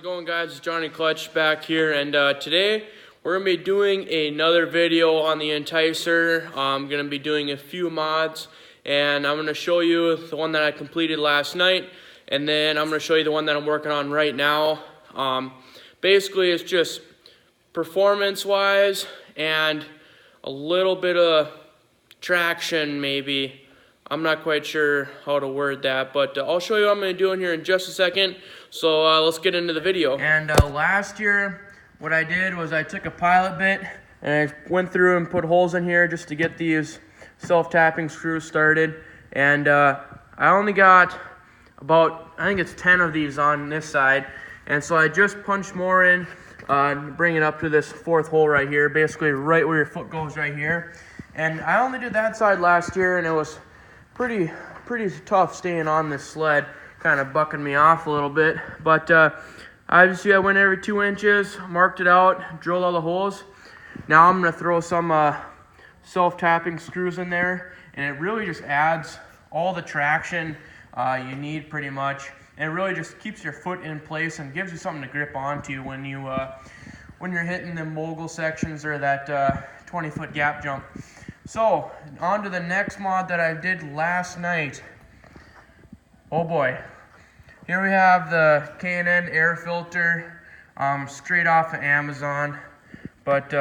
it going, guys? It's Johnny Clutch back here, and today we're going to be doing another video on the Enticer. I'm going to be doing a few mods, and I'm going to show you the one that I completed last night, and then I'm going to show you the one that I'm working on right now. Basically, it's just performance-wise and a little bit of traction, maybe. I'm not quite sure how to word that, but I'll show you what I'm going to do in here in just a second. So let's get into the video. And last year, what I did was I took a pilot bit and I went through and put holes in here just to get these self-tapping screws started. And I only got about, I think it's 10 of these on this side. And so I just punched more in, bring it up to this fourth hole right here, basically right where your foot goes right here. And I only did that side last year, and it was pretty tough staying on this sled, kind of bucking me off a little bit. But obviously I went every 2 inches, marked it out, drilled all the holes. Now I'm going to throw some self-tapping screws in there, and it really just adds all the traction you need pretty much. And it really just keeps your foot in place and gives you something to grip onto when you're hitting the mogul sections or that 20-foot gap jump. So, on to the next mod that I did last night. Oh boy. Here we have the K&N air filter, straight off of Amazon. But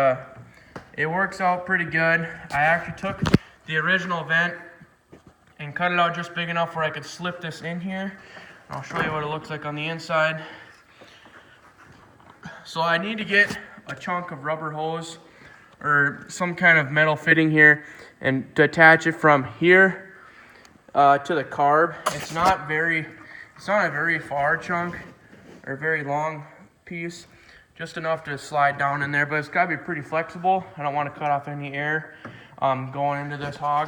it works out pretty good. I actually took the original vent and cut it out just big enough where I could slip this in here. I'll show you what it looks like on the inside. So I need to get a chunk of rubber hose or some kind of metal fitting here and to attach it from here to the carb. It's not a very far chunk or very long piece, just enough to slide down in there, but it's got to be pretty flexible. I don't want to cut off any air going into this hog.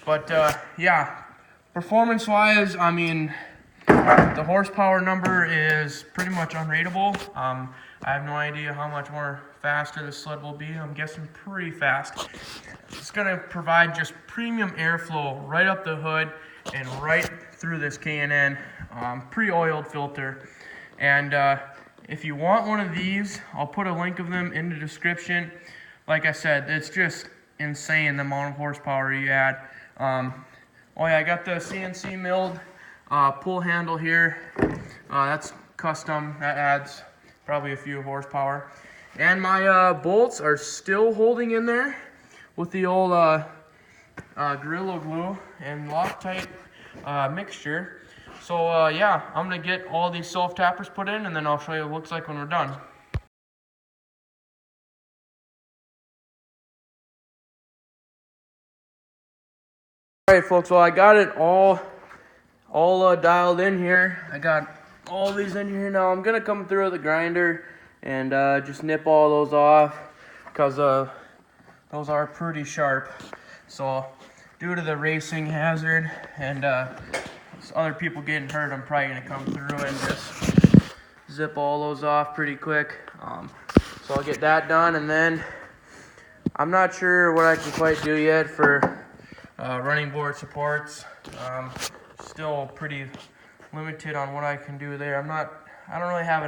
But yeah, performance wise, I mean, the horsepower number is pretty much unrateable. I have no idea how much more faster this sled will be. I'm guessing pretty fast. It's going to provide just premium airflow right up the hood and right through this K&N pre-oiled filter. And if you want one of these, I'll put a link of them in the description. Like I said, it's just insane the amount of horsepower you add. Oh yeah, I got the CNC milled pull handle here. That's custom. That adds probably a few horsepower. And my bolts are still holding in there with the old Gorilla Glue and Loctite mixture. So yeah, I'm going to get all these self-tappers put in, and then I'll show you what it looks like when we're done. Alright folks, well I got it all dialed in here. I got all these in here now. I'm going to come through with a grinder and just nip all those off because those are pretty sharp. So due to the racing hazard and other people getting hurt, I'm probably going to come through and just zip all those off pretty quick. So I'll get that done, and then I'm not sure what I can quite do yet for running board supports. Still pretty limited on what I can do there. I don't really have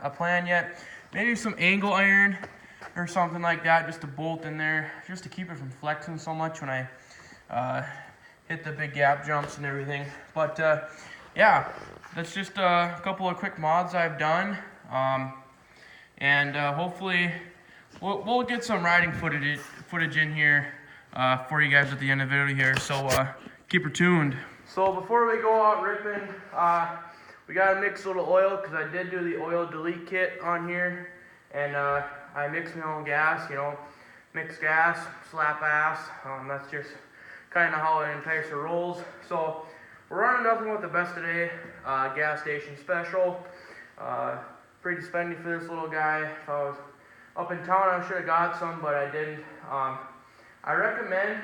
a plan yet. Maybe some angle iron or something like that, just to bolt in there, just to keep it from flexing so much when I hit the big gap jumps and everything. But yeah, that's just a couple of quick mods I've done, and hopefully we'll get some riding footage in here for you guys at the end of the video here. So keep her tuned. So before we go out ripping, we gotta mix a little oil, because I did do the oil delete kit on here, and I mixed my own gas, you know, mix gas, slap ass. That's just kind of how an Enticer rolls. So we're running nothing but the best today, gas station special. Pretty spendy for this little guy. If I was up in town, I should have got some, but I didn't. I recommend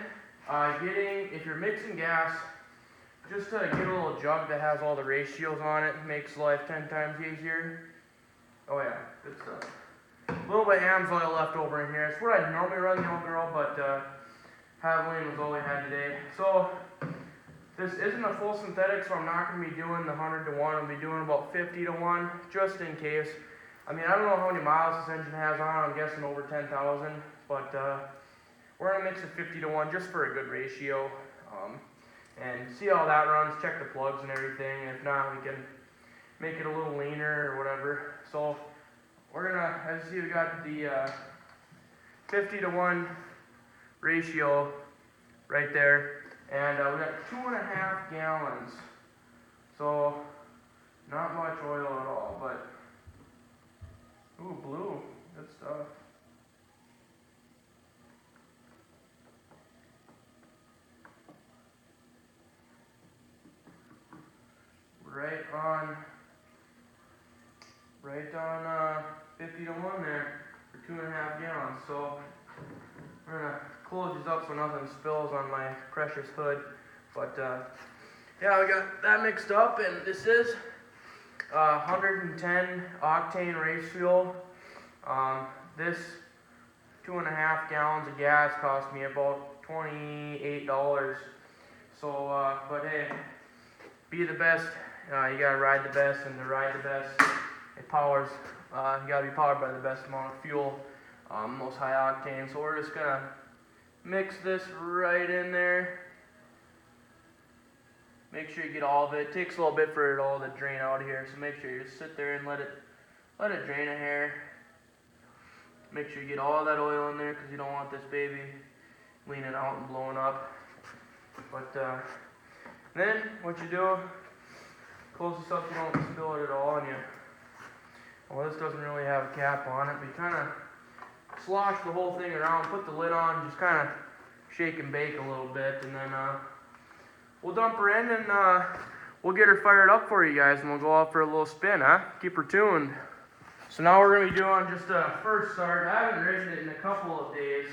if you're mixing gas, just to get a little jug that has all the ratios on it. Makes life 10 times easier. Oh yeah, good stuff. A little bit of Am's oil left over in here. It's what I normally run the old girl, but Havoline was all we had today. So This isn't a full synthetic, so I'm not going to be doing the 100 to 1. I'll be doing about 50 to 1, just in case. I mean, I don't know how many miles this engine has on. I'm guessing over 10,000, but we're going to mix it 50 to 1 just for a good ratio. And see how that runs, check the plugs and everything. If not, we can make it a little leaner or whatever. So we're going to, as you see, we got the 50 to 1 ratio right there. And we got 2.5 gallons. So not much oil at all, but ooh, blue, good stuff. Right on 50 to 1 there for 2.5 gallons. So we're gonna close these up so nothing spills on my precious hood. But yeah, we got that mixed up, and this is 110 octane race fuel. This 2.5 gallons of gas cost me about $28. So, but hey, be the best. You gotta ride the best, and to ride the best, it powers. You gotta be powered by the best amount of fuel, most high octane. So we're just gonna mix this right in there. Make sure you get all of it. It takes a little bit for it all to drain out of here, so make sure you just sit there and let it drain a hair. Make sure you get all that oil in there, because you don't want this baby leaning out and blowing up. But then what you do, close this up so you don't spill it at all. And well, this doesn't really have a cap on it, but you kind of slosh the whole thing around, put the lid on, just kind of shake and bake a little bit, and then we'll dump her in, and we'll get her fired up for you guys, and we'll go out for a little spin, huh? Keep her tuned. So now we're going to be doing just a first start. I haven't ridden it in a couple of days,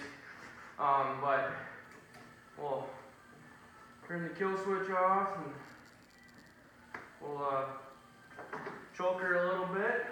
but we'll turn the kill switch off, and we'll choke her a little bit.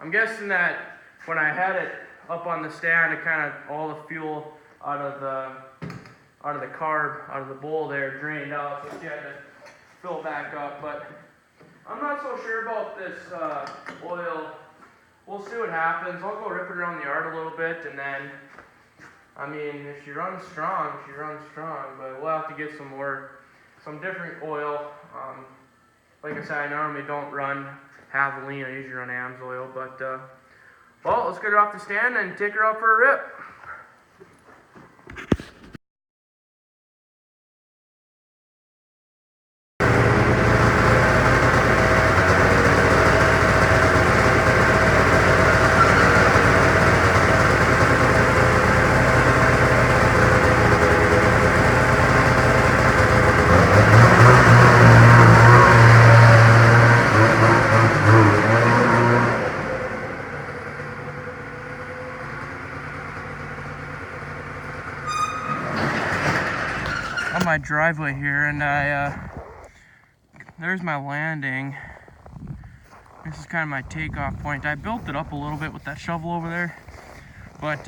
I'm guessing that when I had it up on the stand, it kind of all the fuel out of the carb, out of the bowl there, drained out, so you had to fill back up. But I'm not so sure about this oil. We'll see what happens. I'll go rip it around the yard a little bit, and then, I mean, if she runs strong, she runs strong. But we'll have to get some different oil. Like I said, I normally don't run Havoline, I usually run AMS oil, but well, let's get her off the stand and take her out for a rip. On my driveway here, and there's my landing. This is kind of my takeoff point. I built it up a little bit with that shovel over there, but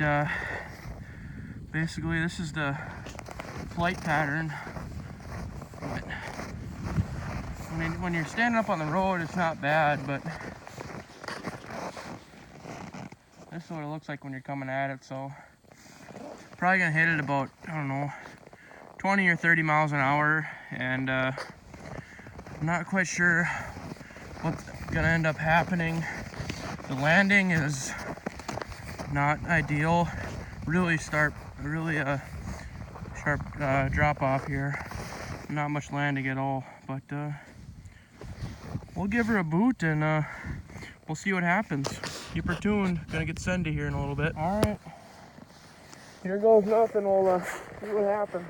basically this is the flight pattern. But when you're standing up on the road, it's not bad, but this is what it looks like when you're coming at it. So probably gonna hit it about, I don't know, 20 or 30 miles an hour, and I'm not quite sure what's gonna end up happening. The landing is not ideal. Really sharp drop off here. Not much landing at all, but we'll give her a boot and we'll see what happens. Keep her tuned. Gonna get Cindy here in a little bit. All right. Here goes nothing. We'll see what happens.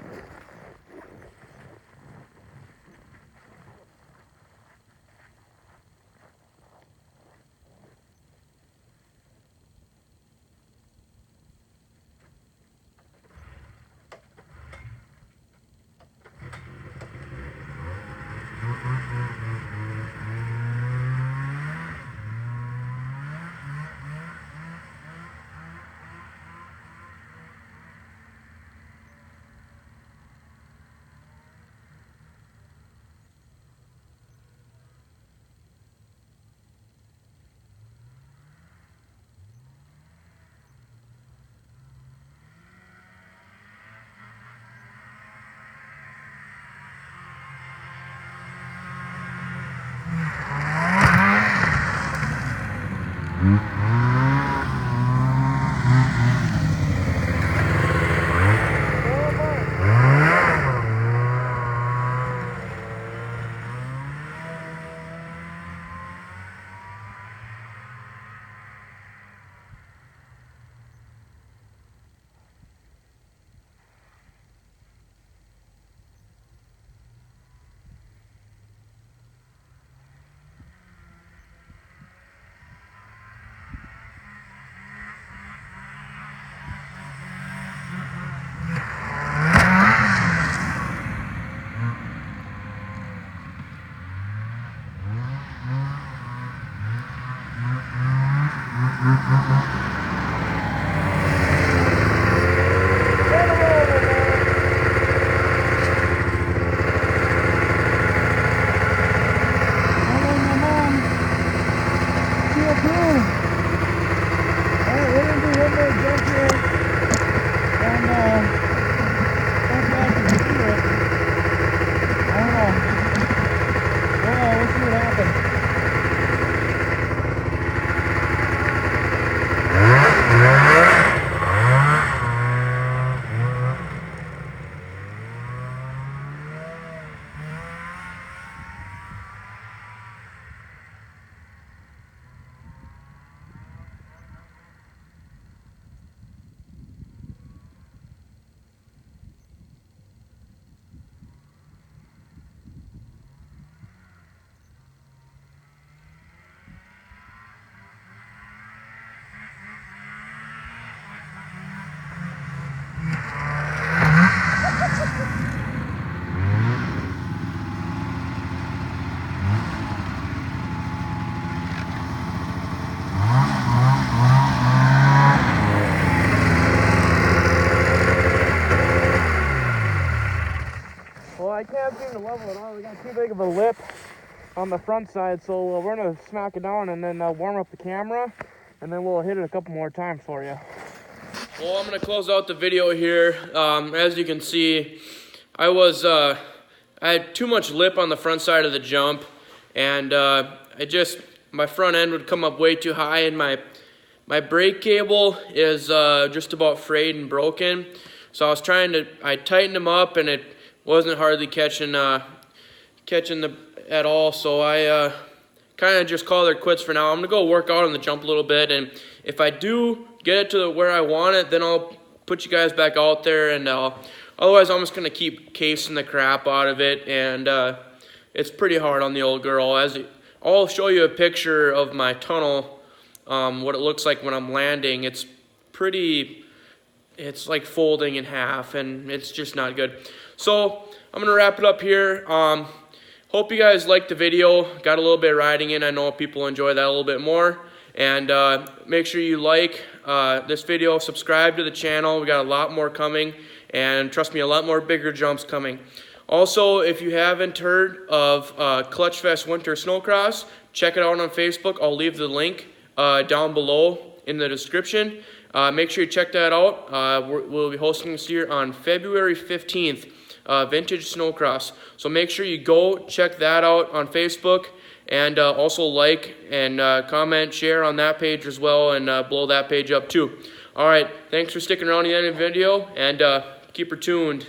I can't seem to level it on. We got too big of a lip on the front side, so we're gonna smack it down and then warm up the camera, and then we'll hit it a couple more times for you. Well, I'm gonna close out the video here. As you can see, I had too much lip on the front side of the jump, and my front end would come up way too high, and my brake cable is just about frayed and broken. So I tightened them up, and it wasn't hardly catching at all. So I kind of just called it quits for now. I'm gonna go work out on the jump a little bit, and if I do get it to where I want it, then I'll put you guys back out there, and otherwise I'm just gonna keep casing the crap out of it, and it's pretty hard on the old girl. I'll show you a picture of my tunnel, what it looks like when I'm landing. It's like folding in half, and it's just not good. So I'm gonna wrap it up here. Hope you guys liked the video. Got a little bit of riding in. I know people enjoy that a little bit more. And make sure you like this video, subscribe to the channel. We got a lot more coming, and trust me, a lot more bigger jumps coming. Also, if you haven't heard of Clutch Fest Winter Snowcross, check it out on Facebook. I'll leave the link down below in the description. Make sure you check that out. We'll be hosting this year on February 15th, Vintage Snowcross. So make sure you go check that out on Facebook. and also like and comment, share on that page as well, and blow that page up too. All right, thanks for sticking around to the end of the video, and keep her tuned.